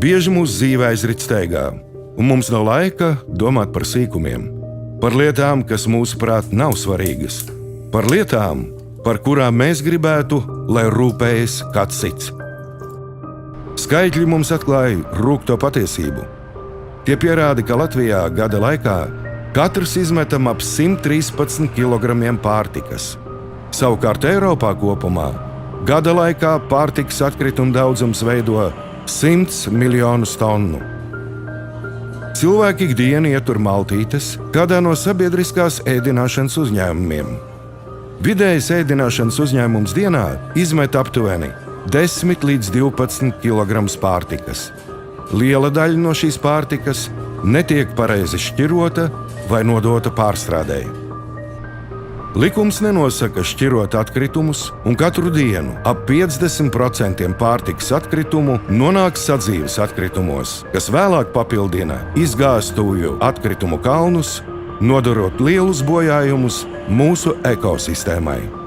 Bieži mūsu dzīve aizrit steigā, un mums nav laika domāt par sīkumiem, par lietām, kas mūsuprāt nav svarīgas, par lietām, par kurām mēs gribētu, lai rūpējas kāds cits. Skaitļi mums atklāja rūgto patiesību. Tie pierāda, ka Latvijā gada laikā katrs izmetam ap 113 kg pārtikas. Savukārt Eiropā kopumā gada laikā pārtikas atkrituma daudzums veido 100 miljonus tonu. Cilvēki ikdienu ietur maltītes kādā no sabiedriskās ēdināšanas uzņēmumiem. Vidējais ēdināšanas uzņēmums dienā izmet aptuveni 10 līdz 12 kg pārtikas. Liela daļa no šīs pārtikas netiek pareizi šķirota vai nodota pārstrādei. Likums nenosaka šķirot atkritumus, un katru dienu ap 50% pārtikas atkritumu nonāk sadzīves atkritumos, kas vēlāk papildina izgāstuju atkritumu kalnus, nodarot lielus bojājumus mūsu ekosistēmai.